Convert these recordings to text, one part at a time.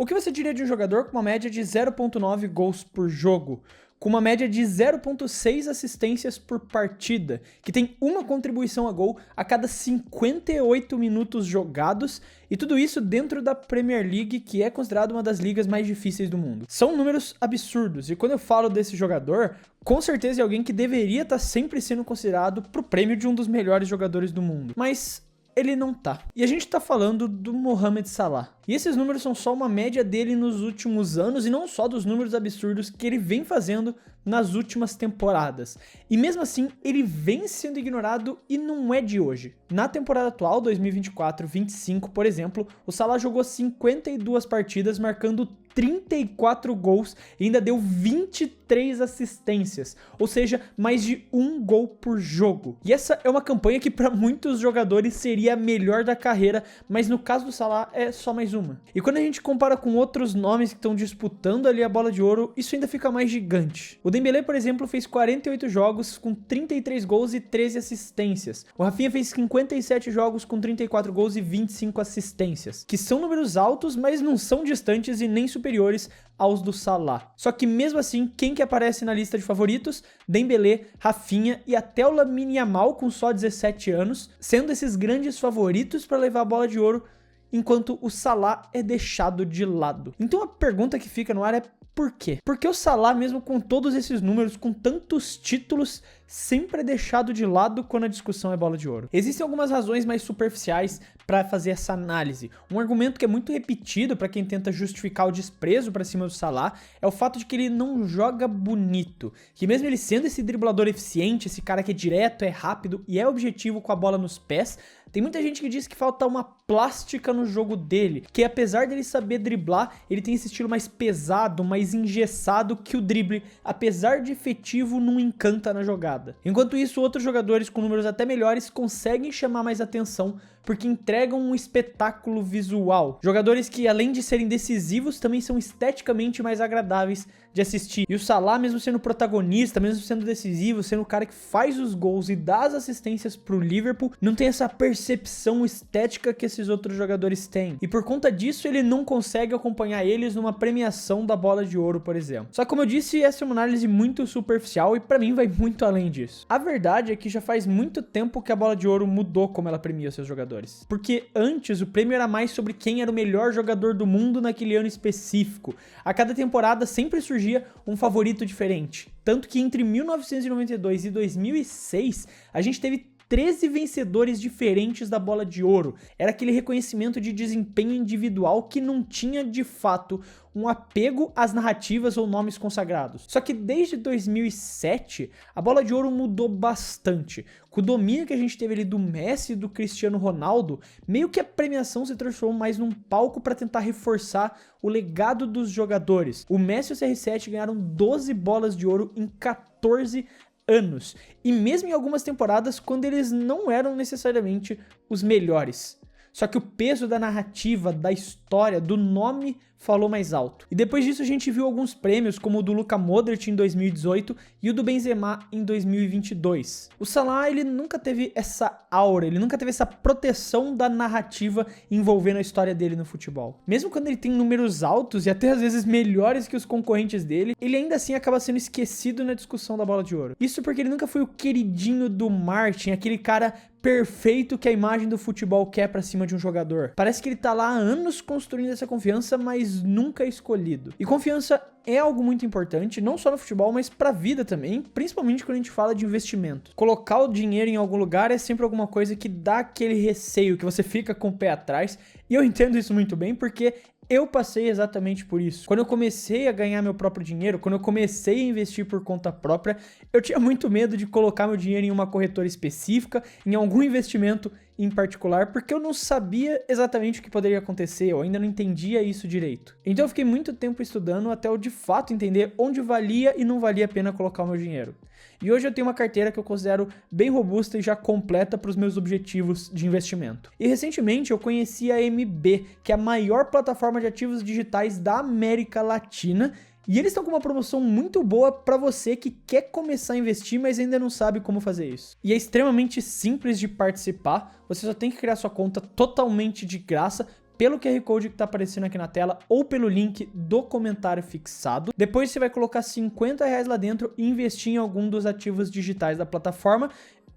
O que você diria de um jogador com uma média de 0.9 gols por jogo, com uma média de 0.6 assistências por partida, que tem uma contribuição a gol a cada 58 minutos jogados, e tudo isso dentro da Premier League, que é considerada uma das ligas mais difíceis do mundo. São números absurdos, e quando eu falo desse jogador, com certeza é alguém que deveria estar sempre sendo considerado pro prêmio de um dos melhores jogadores do mundo. Mas ele não tá. E a gente tá falando do Mohamed Salah. E esses números são só uma média dele nos últimos anos e não só dos números absurdos que ele vem fazendo nas últimas temporadas. E mesmo assim, ele vem sendo ignorado e não é de hoje. Na temporada atual, 2024-25, por exemplo, o Salah jogou 52 partidas, marcando 34 gols e ainda deu 23 assistências, ou seja, mais de um gol por jogo. E essa é uma campanha que para muitos jogadores seria a melhor da carreira, mas no caso do Salah é só mais uma. E quando a gente compara com outros nomes que estão disputando ali a bola de ouro, isso ainda fica mais gigante. O Dembélé, por exemplo, fez 48 jogos com 33 gols e 13 assistências. O Rafinha fez 57 jogos com 34 gols e 25 assistências, que são números altos, mas não são distantes e nem superiores aos do Salah. Só que mesmo assim, quem que aparece na lista de favoritos? Dembélé, Rafinha e até o Lamine Yamal com só 17 anos, sendo esses grandes favoritos para levar a bola de ouro, enquanto o Salah é deixado de lado. Então a pergunta que fica no ar é por quê? Porque o Salah, mesmo com todos esses números, com tantos títulos, sempre é deixado de lado quando a discussão é bola de ouro. Existem algumas razões mais superficiais para fazer essa análise. Um argumento que é muito repetido para quem tenta justificar o desprezo para cima do Salah é o fato de que ele não joga bonito. Que mesmo ele sendo esse driblador eficiente, esse cara que é direto, é rápido e é objetivo com a bola nos pés, tem muita gente que diz que falta uma plástica no jogo dele, que apesar dele saber driblar, ele tem esse estilo mais pesado, mais engessado, que o drible, apesar de efetivo, não encanta na jogada. Enquanto isso, outros jogadores com números até melhores conseguem chamar mais atenção, porque entregam um espetáculo visual. Jogadores que, além de serem decisivos, também são esteticamente mais agradáveis de assistir. E o Salah, mesmo sendo protagonista, mesmo sendo decisivo, sendo o cara que faz os gols e dá as assistências pro Liverpool, não tem essa percepção estética que esses outros jogadores têm. E por conta disso, ele não consegue acompanhar eles numa premiação da bola de ouro, por exemplo. Só que, como eu disse, essa é uma análise muito superficial e pra mim vai muito além disso. A verdade é que já faz muito tempo que a bola de ouro mudou como ela premia seus jogadores. Porque antes o prêmio era mais sobre quem era o melhor jogador do mundo naquele ano específico. A cada temporada sempre surgia um favorito diferente. Tanto que entre 1992 e 2006 a gente teve 13 vencedores diferentes da bola de ouro. Era aquele reconhecimento de desempenho individual que não tinha de fato um apego às narrativas ou nomes consagrados. Só que desde 2007 a bola de ouro mudou bastante. Com o domínio que a gente teve ali do Messi e do Cristiano Ronaldo, meio que a premiação se transformou mais num palco para tentar reforçar o legado dos jogadores. O Messi e o CR7 ganharam 12 bolas de ouro em 14 anos, e mesmo em algumas temporadas quando eles não eram necessariamente os melhores. Só que o peso da narrativa, da história, do nome falou mais alto. E depois disso a gente viu alguns prêmios, como o do Luka Modric em 2018 e o do Benzema em 2022. O Salah, ele nunca teve essa aura, ele nunca teve essa proteção da narrativa envolvendo a história dele no futebol. Mesmo quando ele tem números altos e até às vezes melhores que os concorrentes dele, ele ainda assim acaba sendo esquecido na discussão da bola de ouro. Isso porque ele nunca foi o queridinho do Martin, aquele cara perfeito que a imagem do futebol quer pra cima de um jogador. Parece que ele tá lá há anos construindo essa confiança, mas nunca é escolhido. E confiança é algo muito importante, não só no futebol, mas pra vida também, principalmente quando a gente fala de investimento. Colocar o dinheiro em algum lugar é sempre alguma coisa que dá aquele receio, que você fica com o pé atrás, e eu entendo isso muito bem, porque eu passei exatamente por isso. Quando eu comecei a ganhar meu próprio dinheiro, quando eu comecei a investir por conta própria, eu tinha muito medo de colocar meu dinheiro em uma corretora específica, em algum investimento em particular, porque eu não sabia exatamente o que poderia acontecer, eu ainda não entendia isso direito. Então eu fiquei muito tempo estudando até eu de fato entender onde valia e não valia a pena colocar o meu dinheiro. E hoje eu tenho uma carteira que eu considero bem robusta e já completa para os meus objetivos de investimento. E recentemente eu conheci a MB, que é a maior plataforma de ativos digitais da América Latina, e eles estão com uma promoção muito boa para você que quer começar a investir, mas ainda não sabe como fazer isso. E é extremamente simples de participar, você só tem que criar sua conta totalmente de graça pelo QR Code que tá aparecendo aqui na tela ou pelo link do comentário fixado. Depois você vai colocar R$50 lá dentro e investir em algum dos ativos digitais da plataforma.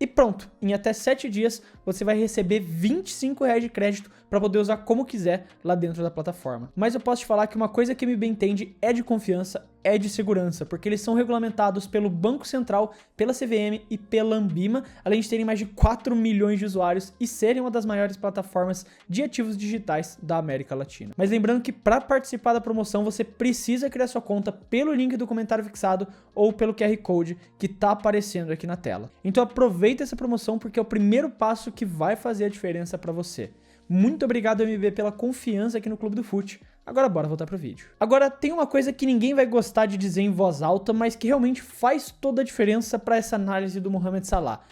E pronto, em até 7 dias você vai receber R$25 de crédito para poder usar como quiser lá dentro da plataforma. Mas eu posso te falar que uma coisa que a MB entende é de confiança, é de segurança, porque eles são regulamentados pelo Banco Central, pela CVM e pela Anbima, além de terem mais de 4 milhões de usuários e serem uma das maiores plataformas de ativos digitais da América Latina. Mas lembrando que para participar da promoção você precisa criar sua conta pelo link do comentário fixado ou pelo QR Code que tá aparecendo aqui na tela. Então aproveita essa promoção porque é o primeiro passo que vai fazer a diferença para você. Muito obrigado, MB, pela confiança aqui no Clube do Fute. Agora bora voltar pro vídeo. Agora tem uma coisa que ninguém vai gostar de dizer em voz alta, mas que realmente faz toda a diferença para essa análise do Mohamed Salah.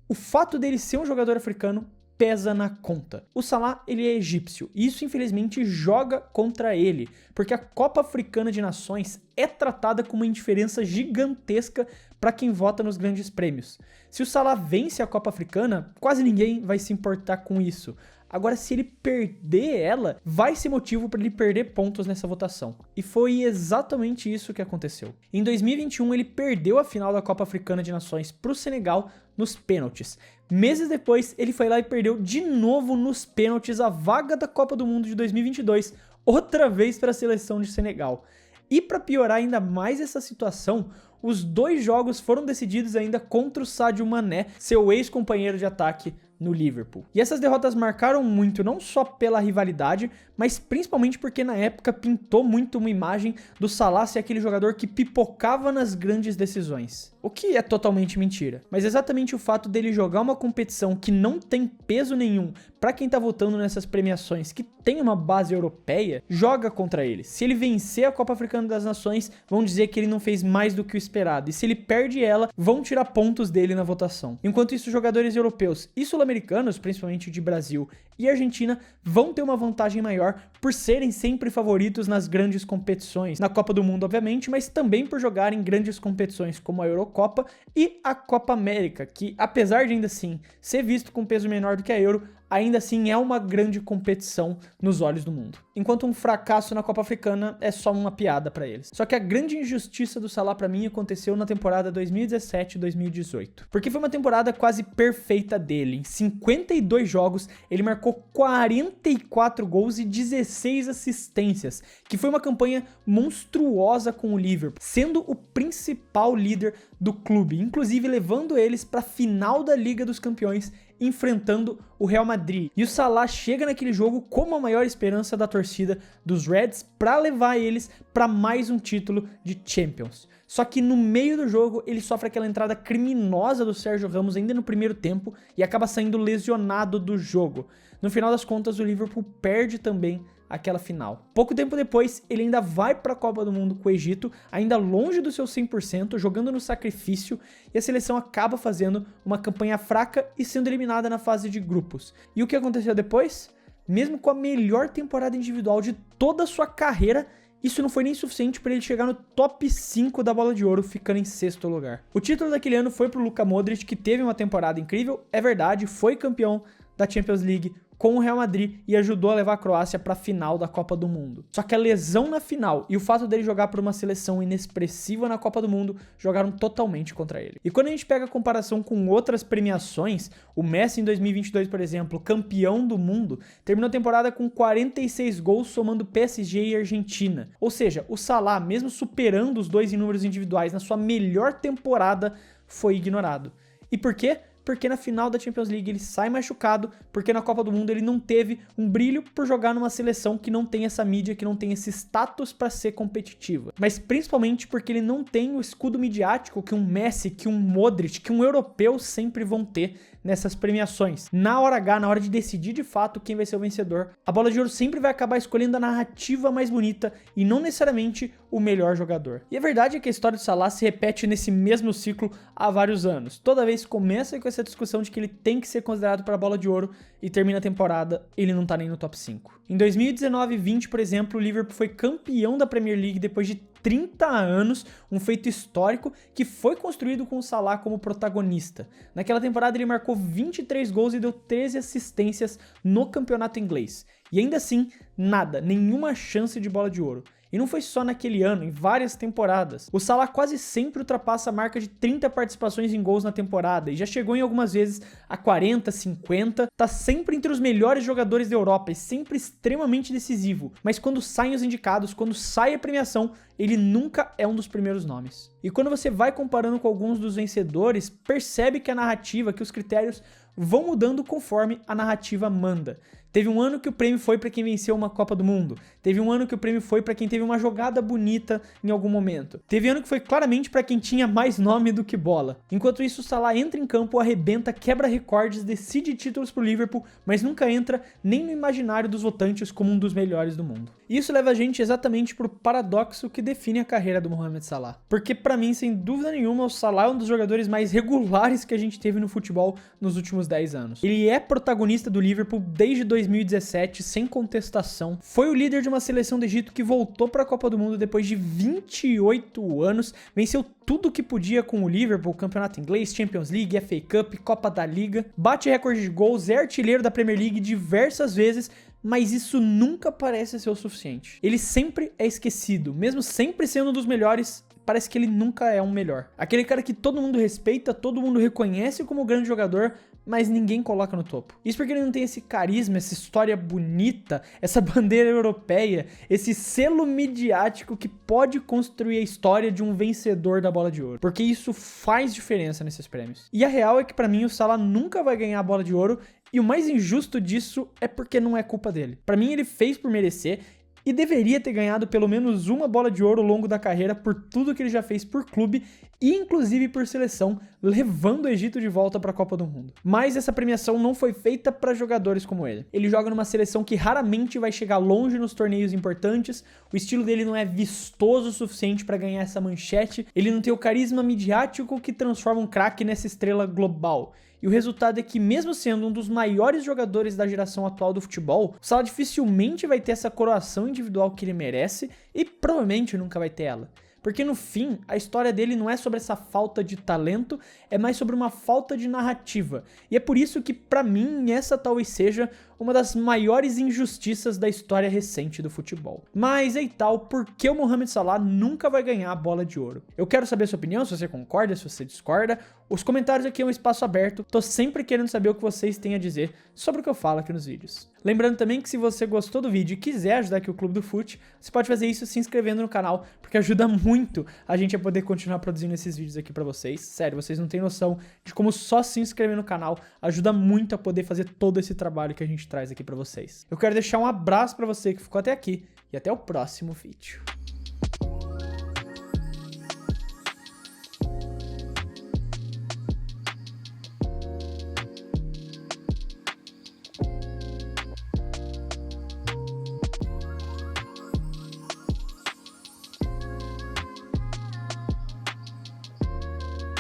O fato dele ser um jogador africano pesa na conta. O Salah, ele é egípcio, e isso infelizmente joga contra ele, porque a Copa Africana de Nações é tratada com uma indiferença gigantesca para quem vota nos grandes prêmios. Se o Salah vence a Copa Africana, quase ninguém vai se importar com isso. Agora, se ele perder ela, vai ser motivo para ele perder pontos nessa votação. E foi exatamente isso que aconteceu. Em 2021, ele perdeu a final da Copa Africana de Nações para o Senegal nos pênaltis. Meses depois, ele foi lá e perdeu de novo nos pênaltis a vaga da Copa do Mundo de 2022, outra vez para a seleção de Senegal. E para piorar ainda mais essa situação, os 2 jogos foram decididos ainda contra o Sadio Mané, seu ex-companheiro de ataque no Liverpool. E essas derrotas marcaram muito, não só pela rivalidade, mas principalmente porque na época pintou muito uma imagem do Salah ser aquele jogador que pipocava nas grandes decisões. O que é totalmente mentira. Mas exatamente o fato dele jogar uma competição que não tem peso nenhum para quem tá votando nessas premiações, que tem uma base europeia, joga contra ele. Se ele vencer a Copa Africana das Nações, vão dizer que ele não fez mais do que o esperado. E se ele perde ela, vão tirar pontos dele na votação. Enquanto isso, jogadores europeus e sul-americanos, principalmente de Brasil e Argentina, vão ter uma vantagem maior por serem sempre favoritos nas grandes competições. Na Copa do Mundo, obviamente, mas também por jogarem grandes competições como a Eurocopa e a Copa América, que apesar de ainda assim ser visto com peso menor do que a Euro, ainda assim é uma grande competição nos olhos do mundo. Enquanto um fracasso na Copa Africana é só uma piada pra eles. Só que a grande injustiça do Salah pra mim aconteceu na temporada 2017-2018. Porque foi uma temporada quase perfeita dele. Em 52 jogos, ele marcou 44 gols e 16 assistências, que foi uma campanha monstruosa com o Liverpool, sendo o principal líder do clube, inclusive levando eles pra final da Liga dos Campeões, enfrentando o Real Madrid. E o Salah chega naquele jogo como a maior esperança da torcida dos Reds para levar eles para mais um título de Champions. Só que no meio do jogo ele sofre aquela entrada criminosa do Sérgio Ramos ainda no primeiro tempo e acaba saindo lesionado do jogo. No final das contas, o Liverpool perde também aquela final. Pouco tempo depois, ele ainda vai para a Copa do Mundo com o Egito, ainda longe do seu 100%, jogando no sacrifício, e a seleção acaba fazendo uma campanha fraca e sendo eliminada na fase de grupos. E o que aconteceu depois? Mesmo com a melhor temporada individual de toda a sua carreira, isso não foi nem suficiente para ele chegar no top 5 da Bola de Ouro, ficando em 6º lugar. O título daquele ano foi para o Luka Modric, que teve uma temporada incrível, é verdade, foi campeão da Champions League com o Real Madrid e ajudou a levar a Croácia para a final da Copa do Mundo. Só que a lesão na final e o fato dele jogar por uma seleção inexpressiva na Copa do Mundo jogaram totalmente contra ele. E quando a gente pega a comparação com outras premiações, o Messi em 2022, por exemplo, campeão do mundo, terminou a temporada com 46 gols somando PSG e Argentina. Ou seja, o Salah, mesmo superando os dois em números individuais na sua melhor temporada, foi ignorado. E por quê? Porque na final da Champions League ele sai machucado, porque na Copa do Mundo ele não teve um brilho por jogar numa seleção que não tem essa mídia, que não tem esse status para ser competitiva. Mas principalmente porque ele não tem o escudo midiático que um Messi, que um Modric, que um europeu sempre vão ter nessas premiações. Na hora H, na hora de decidir de fato quem vai ser o vencedor, a Bola de Ouro sempre vai acabar escolhendo a narrativa mais bonita e não necessariamente o melhor jogador. E a verdade é que a história do Salah se repete nesse mesmo ciclo há vários anos. Toda vez começa com essa discussão de que ele tem que ser considerado para a Bola de Ouro e termina a temporada, ele não tá nem no top 5. Em 2019 e 20, por exemplo, o Liverpool foi campeão da Premier League depois de 30 anos, um feito histórico que foi construído com o Salah como protagonista. Naquela temporada ele marcou 23 gols e deu 13 assistências no campeonato inglês. E ainda assim, nada, nenhuma chance de bola de ouro. E não foi só naquele ano, em várias temporadas. O Salah quase sempre ultrapassa a marca de 30 participações em gols na temporada e já chegou em algumas vezes a 40, 50, tá sempre entre os melhores jogadores da Europa e sempre extremamente decisivo. Mas quando saem os indicados, quando sai a premiação, ele nunca é um dos primeiros nomes. E quando você vai comparando com alguns dos vencedores, percebe que a narrativa, que os critérios vão mudando conforme a narrativa manda. Teve um ano que o prêmio foi para quem venceu uma Copa do Mundo. Teve um ano que o prêmio foi para quem teve uma jogada bonita em algum momento. Teve ano que foi claramente para quem tinha mais nome do que bola. Enquanto isso, o Salah entra em campo, arrebenta, quebra recordes, decide títulos pro Liverpool, mas nunca entra nem no imaginário dos votantes como um dos melhores do mundo. E isso leva a gente exatamente pro paradoxo que define a carreira do Mohamed Salah. Porque para mim, sem dúvida nenhuma, o Salah é um dos jogadores mais regulares que a gente teve no futebol nos últimos 10 anos. Ele é protagonista do Liverpool desde 2017, sem contestação. Foi o líder de uma seleção do Egito que voltou para a Copa do Mundo depois de 28 anos, venceu tudo que podia com o Liverpool, Campeonato Inglês, Champions League, FA Cup, Copa da Liga, bate recorde de gols, é artilheiro da Premier League diversas vezes, mas isso nunca parece ser o suficiente. Ele sempre é esquecido, mesmo sempre sendo um dos melhores, parece que ele nunca é um melhor. Aquele cara que todo mundo respeita, todo mundo reconhece como grande jogador, mas ninguém coloca no topo. Isso porque ele não tem esse carisma, essa história bonita, essa bandeira europeia, esse selo midiático que pode construir a história de um vencedor da Bola de Ouro. Porque isso faz diferença nesses prêmios. E a real é que pra mim o Salah nunca vai ganhar a Bola de Ouro, e o mais injusto disso é porque não é culpa dele. Pra mim ele fez por merecer, e deveria ter ganhado pelo menos uma Bola de Ouro ao longo da carreira por tudo que ele já fez por clube e inclusive por seleção, levando o Egito de volta para a Copa do Mundo. Mas essa premiação não foi feita para jogadores como ele. Ele joga numa seleção que raramente vai chegar longe nos torneios importantes, o estilo dele não é vistoso o suficiente para ganhar essa manchete, ele não tem o carisma midiático que transforma um craque nessa estrela global. E o resultado é que, mesmo sendo um dos maiores jogadores da geração atual do futebol, o Salah dificilmente vai ter essa coroação individual que ele merece e provavelmente nunca vai ter ela. Porque no fim, a história dele não é sobre essa falta de talento, é mais sobre uma falta de narrativa. E é por isso que, pra mim, essa talvez seja uma das maiores injustiças da história recente do futebol. Mas aí tal, por que o Mohamed Salah nunca vai ganhar a Bola de Ouro? Eu quero saber a sua opinião, se você concorda, se você discorda. Os comentários aqui é um espaço aberto, tô sempre querendo saber o que vocês têm a dizer sobre o que eu falo aqui nos vídeos. Lembrando também que se você gostou do vídeo e quiser ajudar aqui o Clube do Fut, você pode fazer isso se inscrevendo no canal, porque ajuda muito a gente a poder continuar produzindo esses vídeos aqui pra vocês. Sério, vocês não têm noção de como só se inscrever no canal ajuda muito a poder fazer todo esse trabalho que a gente traz aqui pra vocês. Eu quero deixar um abraço pra você que ficou até aqui e até o próximo vídeo.